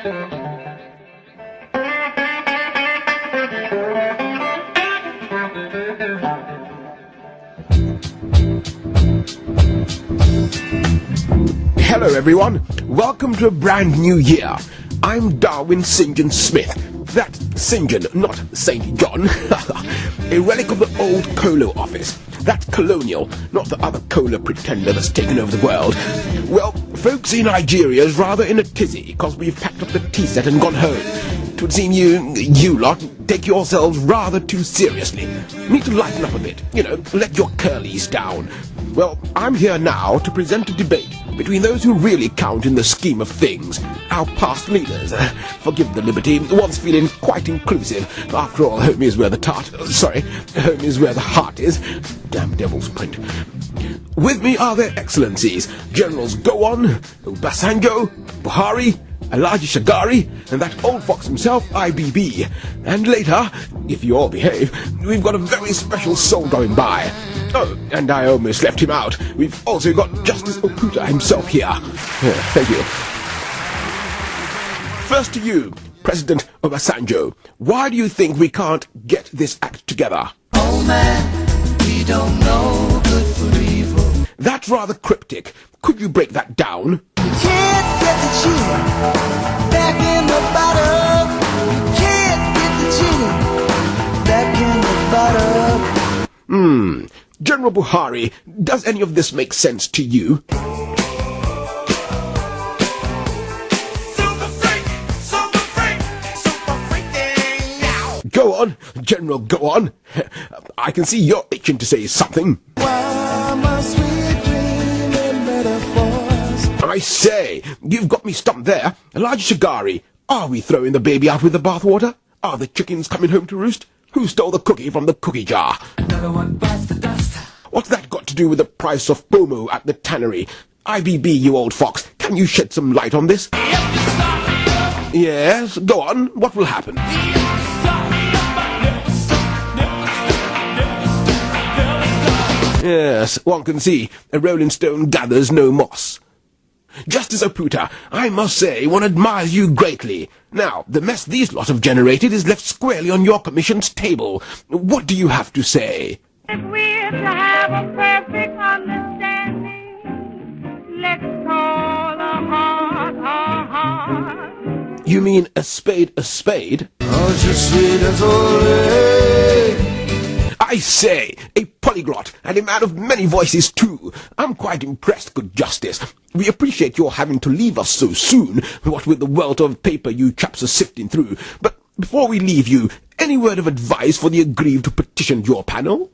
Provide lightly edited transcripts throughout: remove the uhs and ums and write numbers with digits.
Hello everyone, welcome to a brand new year. I'm Darwin St. John Smith. That's St. John, not St. John. A relic of the old Colo office. That's colonial, not the other cola pretender that's taken over the world. Well, folks in Nigeria's rather in a tizzy, cause we've packed up the tea set and gone home. 'Twould seem you lot take yourselves rather too seriously. Need to lighten up a bit, let your curlies down. Well, I'm here now to present a debate between those who really count in the scheme of things, our past leaders. Forgive the liberty, once feeling quite inclusive. After all, home is where the home is where the heart is. Damn devil's print. With me are their excellencies, Generals Gowon, Obasanjo, Buhari, Alhaji Shagari, and that old fox himself, IBB. And later, if you all behave, we've got a very special soul going by. Oh, and I almost left him out. We've also got Justice Oputa himself here. Thank you. First to you, President Obasanjo. Why do you think we can't get this act together? Oh man, we don't know good for evil. That's rather cryptic. Could you break that down? Can't get the genie back in the bottle. Can't get the genie back in the bottle. General Buhari, does any of this make sense to you? Go on, General, go on. I can see you're itching to say something. Why must we dream in metaphors? I say, you've got me stumped there. Alhaji Shagari, are we throwing the baby out with the bathwater? Are the chickens coming home to roost? Who stole the cookie from the cookie jar? Another one bites the dust. What's that got to do with the price of Pomo at the tannery? IBB, you old fox, can you shed some light on this? Yes, go on. What will happen? Yes, one can see a rolling stone gathers no moss. Justice Oputa, I must say one admires you greatly. Now, the mess these lot have generated is left squarely on your commission's table. What do you have to say? If we're to have a perfect understanding, let's call a heart a heart. You mean a spade a spade? Oh, just sweet as old. I say, a polyglot, and a man of many voices too. I'm quite impressed, good Justice. We appreciate your having to leave us so soon, what with the wealth of paper you chaps are sifting through. But before we leave you, any word of advice for the aggrieved who petitioned your panel?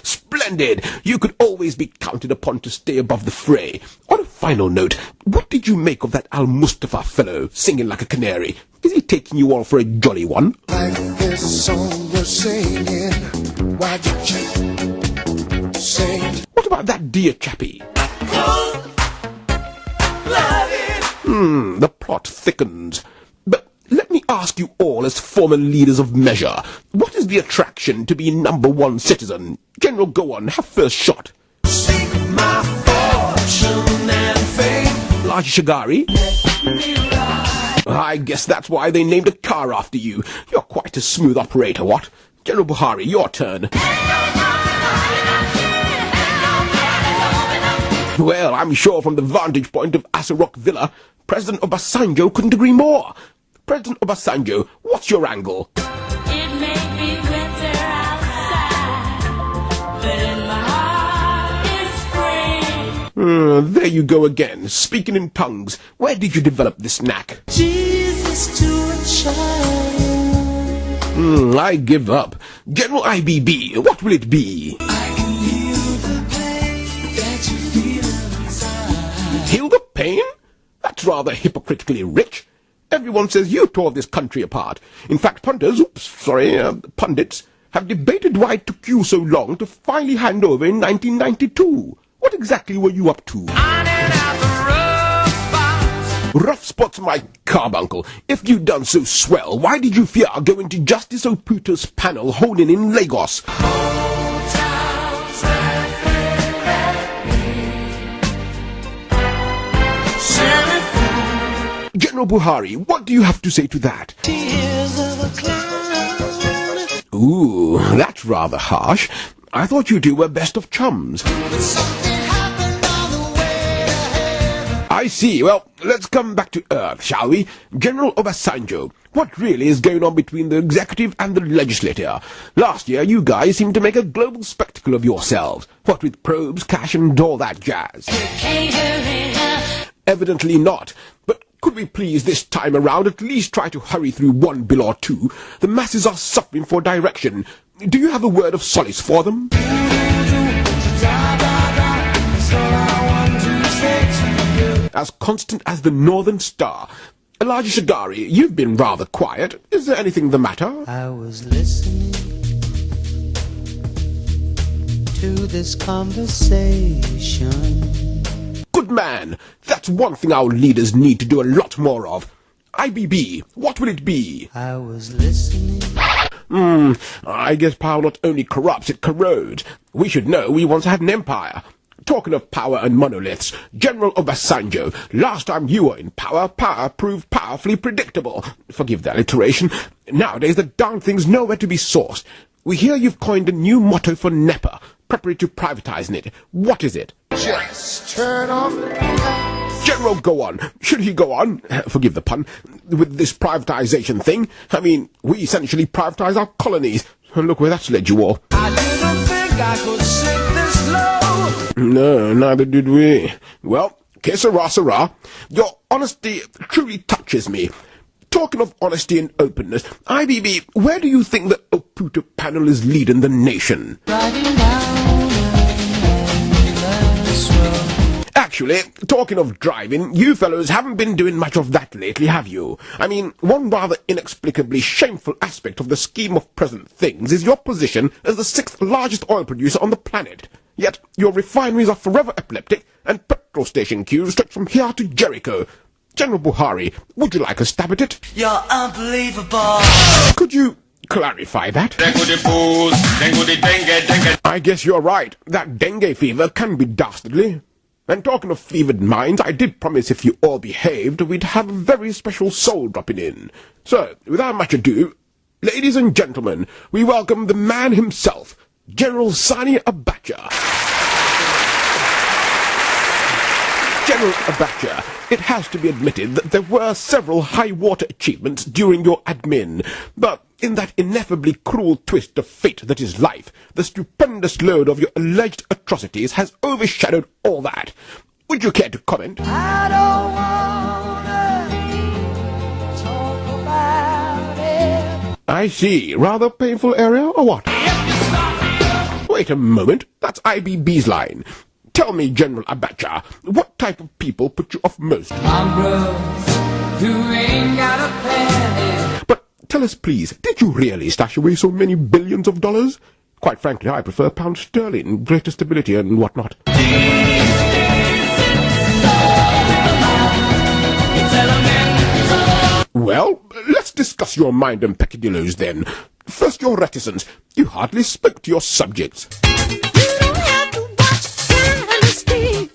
Splendid! You could always be counted upon to stay above the fray. On a final note, what did you make of that Al-Mustafa fellow singing like a canary? Is he taking you all for a jolly one? Like this song you're singing, why did you sing? What about that dear chappie? The plot thickens. But let me ask you all as former leaders of measure, what is the attraction to being #1 citizen? General, go on, have first shot. Seek my fortune and fame. Alhaji Shagari? I guess that's why they named a car after you. You're quite a smooth operator, what? General Buhari, your turn. Well, I'm sure from the vantage point of Asarok Villa, President Obasanjo couldn't agree more. President Obasanjo, what's your angle? It may be winter outside, but in my heart it's spring. There you go again, speaking in tongues. Where did you develop this knack? Jesus to a child. I give up. General IBB, what will it be? I can heal the pain that you feel inside. Heal the pain? That's rather hypocritically rich. Everyone says you tore this country apart. In fact, pundits have debated why it took you so long to finally hand over in 1992. What exactly were you up to? Rough spots, my carbuncle. If you'd done so swell, why did you fear going to Justice Oputa's panel holding in Lagos? General Buhari, what do you have to say to that? Tears of a clown. Ooh, that's rather harsh. I thought you two were best of chums. Something happened on the way to heaven. I see. Well, let's come back to earth, shall we? General Obasanjo, what really is going on between the executive and the legislature? Last year, you guys seemed to make a global spectacle of yourselves. What with probes, cash, and all that jazz. Evidently not. But could we please this time around at least try to hurry through one bill or two? The masses are suffering for direction. Do you have a word of solace for them? As constant as the northern star. Elijah Shagari, you've been rather quiet. Is there anything the matter? I was listening to this conversation. Good man. That's one thing our leaders need to do a lot more of. IBB, what will it be? I was listening. I guess power not only corrupts, it corrodes. We should know we once had an empire. Talking of power and monoliths, General Obasanjo, last time you were in power, power proved powerfully predictable. Forgive the alliteration. Nowadays the darn thing's nowhere to be sourced. We hear you've coined a new motto for NEPA, preparatory to privatizing it. What is it? Just turn off the lights. General, go on. Should he go on? Forgive the pun. With this privatization thing. I mean, we essentially privatize our colonies. And look where that's led you all. I didn't think I could sink this low. No, neither did we. Well, que sera, sera. Your honesty truly touches me. Talking of honesty and openness, IBB, where do you think the Oputo panel is leading the nation? Actually, talking of driving, you fellows haven't been doing much of that lately, have you? I mean, one rather inexplicably shameful aspect of the scheme of present things is your position as the 6th largest oil producer on the planet. Yet, your refineries are forever epileptic, and petrol station queues stretch from here to Jericho. General Buhari, would you like a stab at it? You're unbelievable. Could you clarify that? I guess you're right. That dengue fever can be dastardly. And talking of fevered minds, I did promise if you all behaved, we'd have a very special soul dropping in. So, without much ado, ladies and gentlemen, we welcome the man himself, General Sani Abacha. General Abacha, it has to be admitted that there were several high-water achievements during your admin, but in that ineffably cruel twist of fate that is life, the stupendous load of your alleged atrocities has overshadowed all that. Would you care to comment? I don't wanna talk about it. I see. Rather painful area, or what? Wait a moment. That's IBB's line. Tell me, General Abacha, what type of people put you off most? Who ain't got a penny. But tell us, please, did you really stash away so many billions of dollars? Quite frankly, I prefer pound sterling, greater stability and whatnot. Well, let's discuss your mind and peccadilloes then. First, your reticence. You hardly spoke to your subjects. You don't have to watch Dynasty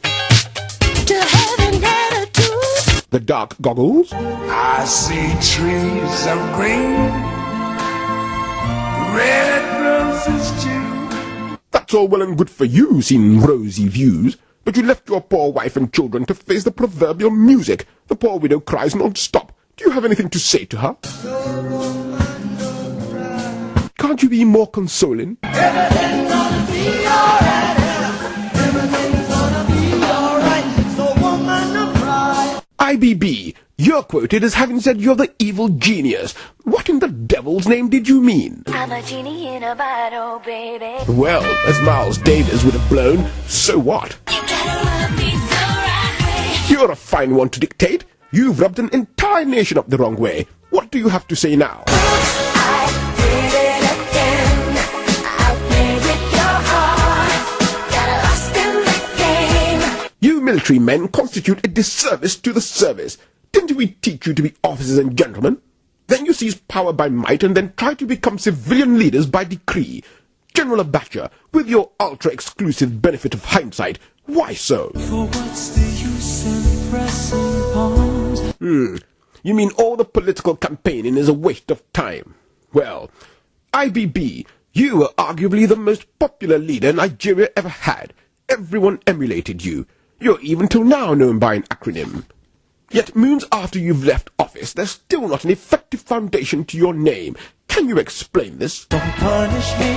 to have an attitude. The dark goggles. I see trees of green, red roses too. That's all well and good for you, seeing rosy views. But you left your poor wife and children to face the proverbial music. The poor widow cries non-stop. Do you have anything to say to her? Can't you be more consoling? Everything's gonna be alright. Everything's gonna be alright. So woman, don't cry. IBB, you're quoted as having said you're the evil genius. What in the devil's name did you mean? I'm a genie in a bottle, baby. Well, as Miles Davis would have blown, so what? You gotta love me the right way. You're a fine one to dictate. You've rubbed an entire nation up the wrong way. What do you have to say now? I did it again. I played with your heart. Got lost in the game. You military men constitute a disservice to the service. Didn't we teach you to be officers and gentlemen? Then you seize power by might and then try to become civilian leaders by decree. General Abacha, with your ultra-exclusive benefit of hindsight, why so? For what's the use in pressing palms? You mean all the political campaigning is a waste of time? Well, IBB, you were arguably the most popular leader Nigeria ever had. Everyone emulated you. You're even till now known by an acronym. Yet moons after you've left office, there's still not an effective foundation to your name. Can you explain this? Don't punish me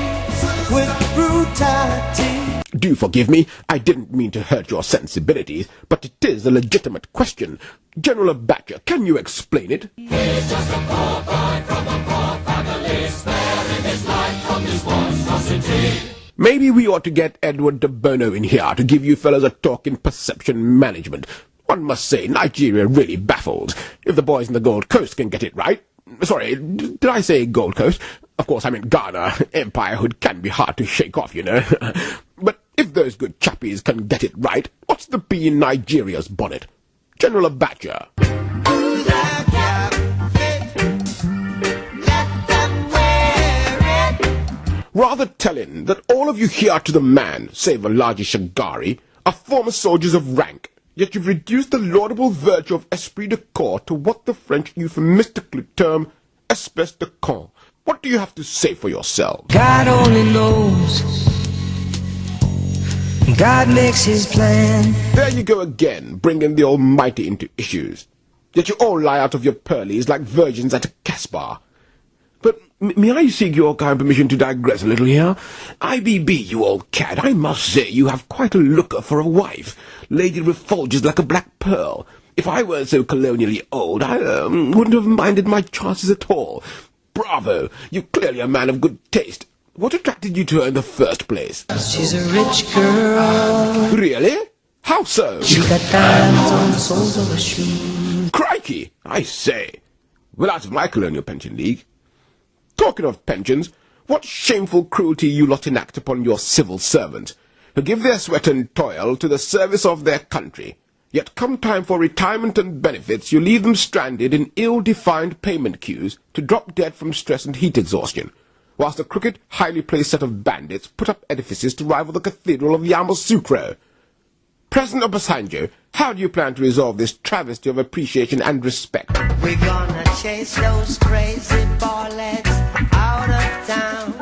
with brutality. Do forgive me, I didn't mean to hurt your sensibilities, but it is a legitimate question. General Abacha, can you explain it? He's just a poor boy from a poor family, sparing his life from this monstrosity. Maybe we ought to get Edward de Bono in here to give you fellas a talk in perception management. One must say, Nigeria really baffles. If the boys in the Gold Coast can get it right... Sorry, did I say Gold Coast? Of course, I meant Ghana. Empirehood can be hard to shake off, you know. But if those good chappies can get it right, what's the bee in Nigeria's bonnet? General Abacha. Rather telling that all of you here to the man, save Alaji Shagari, are former soldiers of rank, yet you've reduced the laudable virtue of esprit de corps to what the French euphemistically term espèce de con. What do you have to say for yourselves? God only knows. God makes his plan. There you go again, bringing the Almighty into issues. Yet you all lie out of your pearlies like virgins at a Casbah. But may I seek your kind permission to digress a little here? IBB, you old cad, I must say you have quite a looker for a wife. Lady refulges like a black pearl. If I weren't so colonially old, I wouldn't have minded my chances at all. Bravo! You're clearly a man of good taste. What attracted you to her in the first place? She's a rich girl. Really? How so? She got diamonds on the soles of her shoes. Crikey! I say. Well, out of my colonial pension league. Talking of pensions, what shameful cruelty you lot enact upon your civil servants, who give their sweat and toil to the service of their country, yet come time for retirement and benefits, you leave them stranded in ill-defined payment queues to drop dead from stress and heat exhaustion, whilst a crooked, highly placed set of bandits put up edifices to rival the cathedral of Yamoussoukro. President Obasanjo, how do you plan to resolve this travesty of appreciation and respect? We're gonna chase those crazy ballets out of town.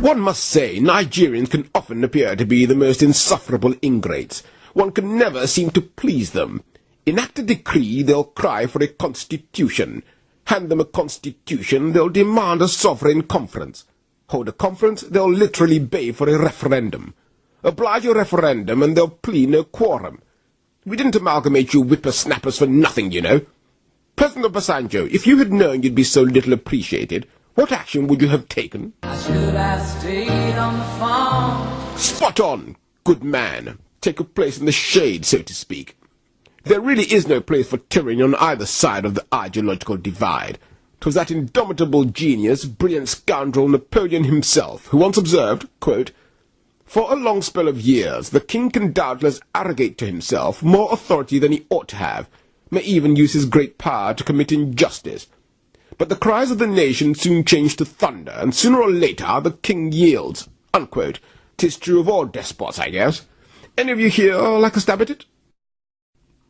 One must say, Nigerians can often appear to be the most insufferable ingrates. One can never seem to please them. Enact a decree, they'll cry for a constitution. Hand them a constitution, they'll demand a sovereign conference. Hold a conference, they'll literally bay for a referendum. Oblige a referendum, and they'll plea no quorum. We didn't amalgamate you whippersnappers for nothing, you know. President Obasanjo, if you had known you'd be so little appreciated, what action would you have taken? Should have stayed on the phone. Spot on, good man. Take a place in the shade, so to speak. There really is no place for tyranny on either side of the ideological divide. 'Twas that indomitable genius, brilliant scoundrel Napoleon himself, who once observed, quote, "For a long spell of years, the king can doubtless arrogate to himself more authority than he ought to have, may even use his great power to commit injustice. But the cries of the nation soon change to thunder, and sooner or later the king yields." Unquote. 'Tis true of all despots, I guess. Any of you here like a stab at it?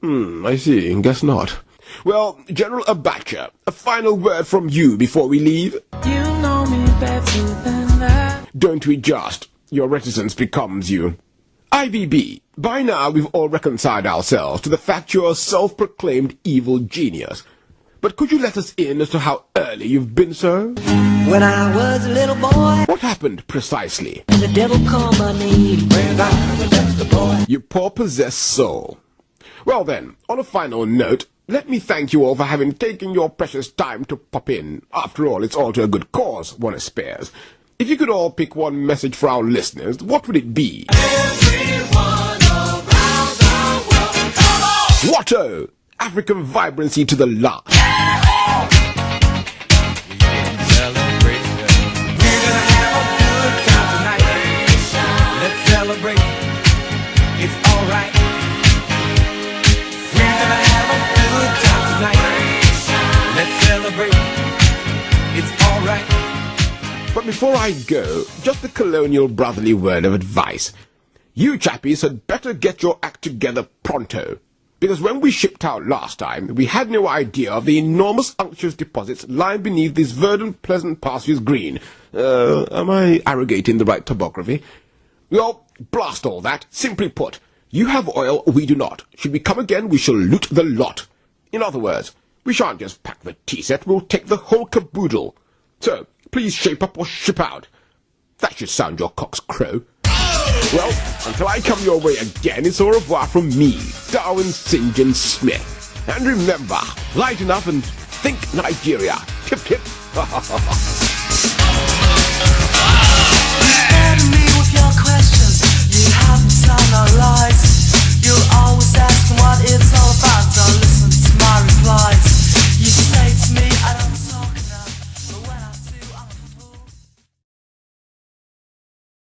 I see. Guess not. Well, General Abacha, a final word from you before we leave? You know me better than that. Don't we just? Your reticence becomes you. IBB, by now we've all reconciled ourselves to the fact you're a self-proclaimed evil genius. But could you let us in as to how early you've been so? When I was a little boy, What happened precisely? the devil called my name. When I was just a boy. You poor possessed soul. Well then, on a final note, let me thank you all for having taken your precious time to pop in. After all, it's all to a good cause, one aspires. If you could all pick one message for our listeners, what would it be? Everyone around the world, come on! Watto! African vibrancy to the last. Celebrate. We're gonna have a good time tonight. Let's celebrate. It's alright. We're gonna have a good time tonight. Let's celebrate. It's alright. But before I go, just a colonial brotherly word of advice. You chappies had better get your act together pronto. Because when we shipped out last time, we had no idea of the enormous unctuous deposits lying beneath this verdant, pleasant pastures green. Am I arrogating the right topography? Well, blast all that. Simply put, you have oil, we do not. Should we come again, we shall loot the lot. In other words, we shan't just pack the tea set, we'll take the whole caboodle. So, please shape up or ship out. That should sound your cock's crow. Well, until I come your way again, it's au revoir from me, Darwin St. John Smith. And remember, lighten up and think Nigeria. Tip tip.